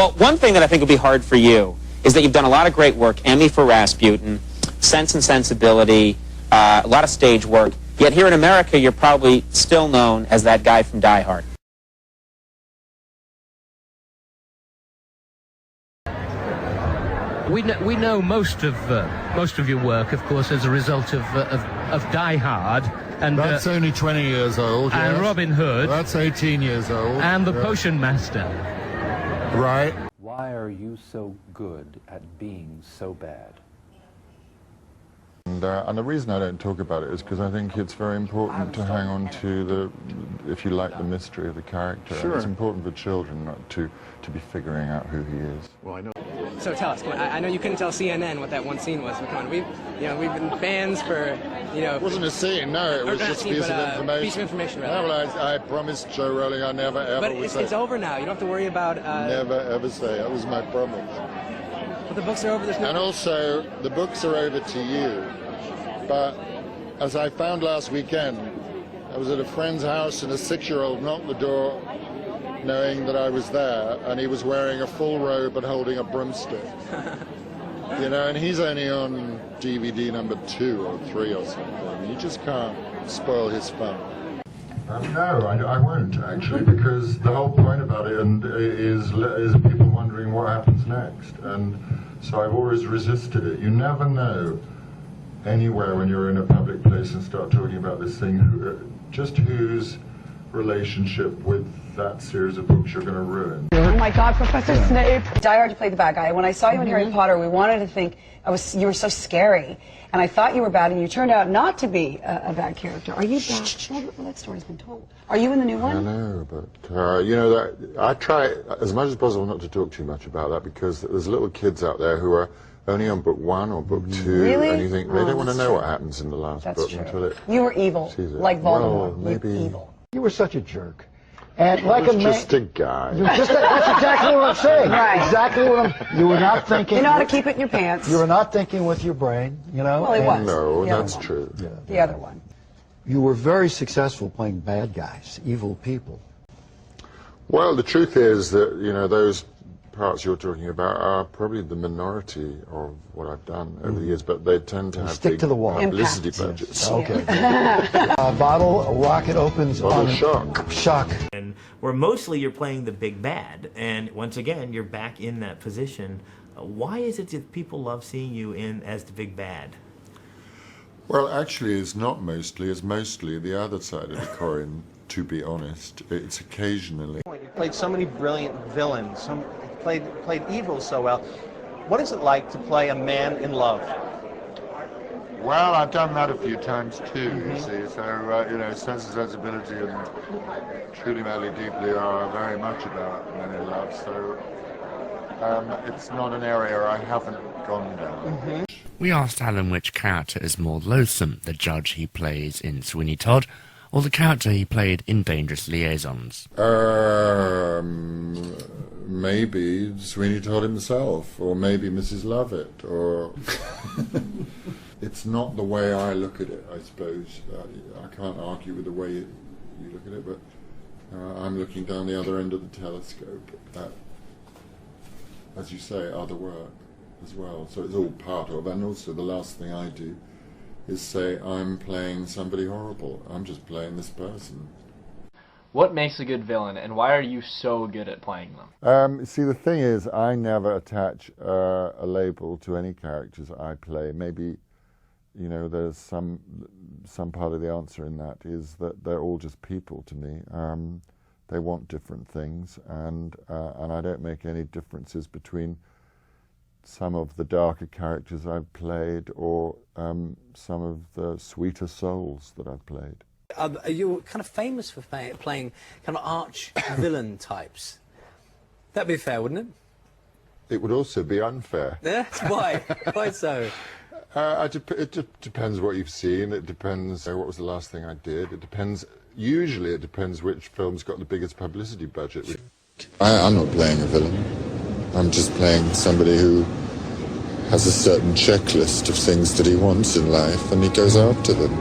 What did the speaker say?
Well, one thing that I think will be hard for you is that you've done a lot of great work, Emmy for Rasputin, Sense and Sensibility, a lot of stage work, yet here in America you're probably still known as that guy from Die Hard. We know most of your work, of course, as a result of Die Hard, and that's only 20 years old. And yes. Robin Hood. That's 18 years old. And the Potion Master. Right. Why are you so good at being so bad? And the reason I don't talk about it is because I think it's very important to hang on to the, if you like, the mystery of the character. Sure. And it's important for children not to be figuring out who he is. Well, I know. So tell us, come on, I know you couldn't tell CNN what that one scene was, but come on, we've been fans for, It wasn't a scene, no, it was just a piece of information. Piece of information, rather. No, well, I promised Joe Rowling I never ever but would say. it's over now, you don't have to worry about... Never ever say, that was my promise. But the books are over, there's no... And also, the books are over to you. But as I found last weekend, I was at a friend's house and a 6-year-old knocked the door knowing that I was there, and he was wearing a full robe and holding a broomstick. And he's only on DVD number 2 or 3 or something. You just can't spoil his fun. No, I won't, actually, because the whole point about it is people wondering what happens next. And so I've always resisted it. You never know anywhere when you're in a public place and start talking about this thing, just whose relationship with that series of books you're going to ruin. Oh my God, Professor Snape! Die Hard, you played the bad guy. When I saw you in Harry Potter, we wanted to think you were so scary, and I thought you were bad, and you turned out not to be a bad character. Are you bad? Well, that story's been told. Are you in the new one? I know, but that I try as much as possible not to talk too much about that, because there's little kids out there who are only on book 1 or book 2, really? And you think they don't want to know what happens in the last book until it. You were evil, like Voldemort. Well, maybe. Evil. You were such a jerk. And like a man, just a guy. That's exactly what I'm saying. Right. Exactly what you were not thinking. You know how to keep it in your pants. You were not thinking with your brain, Well, it was. No, that's true. Yeah. The other one. You were very successful playing bad guys, evil people. Well, the truth is that, those parts you're talking about are probably the minority of what I've done over the years, but they tend to have stick big to the wall. publicity budgets. Okay. A rocket opens on shock. And where mostly you're playing the big bad, and once again you're back in that position. Why is it that people love seeing you as the big bad? Well, actually, it's not mostly. It's mostly the other side of the coin. To be honest, it's occasionally. You played so many brilliant villains. Played evil so well. What is it like to play a man in love? Well, I've done that a few times too, you see. So, Sense and Sensibility and Truly Madly Deeply are very much about men in love. So, it's not an area I haven't gone down. We asked Alan which character is more loathsome, the judge he plays in Sweeney Todd, or the character he played in Dangerous Liaisons. Maybe Sweeney Todd himself, or maybe Mrs. Lovett, or... It's not the way I look at it, I suppose. I can't argue with the way you look at it, but I'm looking down the other end of the telescope at, as you say, other work as well. So it's all part of, and also the last thing I do is say I'm playing somebody horrible. I'm just playing this person. What makes a good villain, and why are you so good at playing them? See, the thing is, I never attach a label to any characters I play. Maybe, there's some part of the answer in that is that they're all just people to me. They want different things, and I don't make any differences between some of the darker characters I've played or some of the sweeter souls that I've played. You're kind of famous for playing kind of arch villain types. That'd be fair, wouldn't it? It would also be unfair. Yeah? Why? Why so? It depends what you've seen. It depends what was the last thing I did. It depends. Usually it depends which film's got the biggest publicity budget. I'm not playing a villain. I'm just playing somebody who has a certain checklist of things that he wants in life, and he goes after them.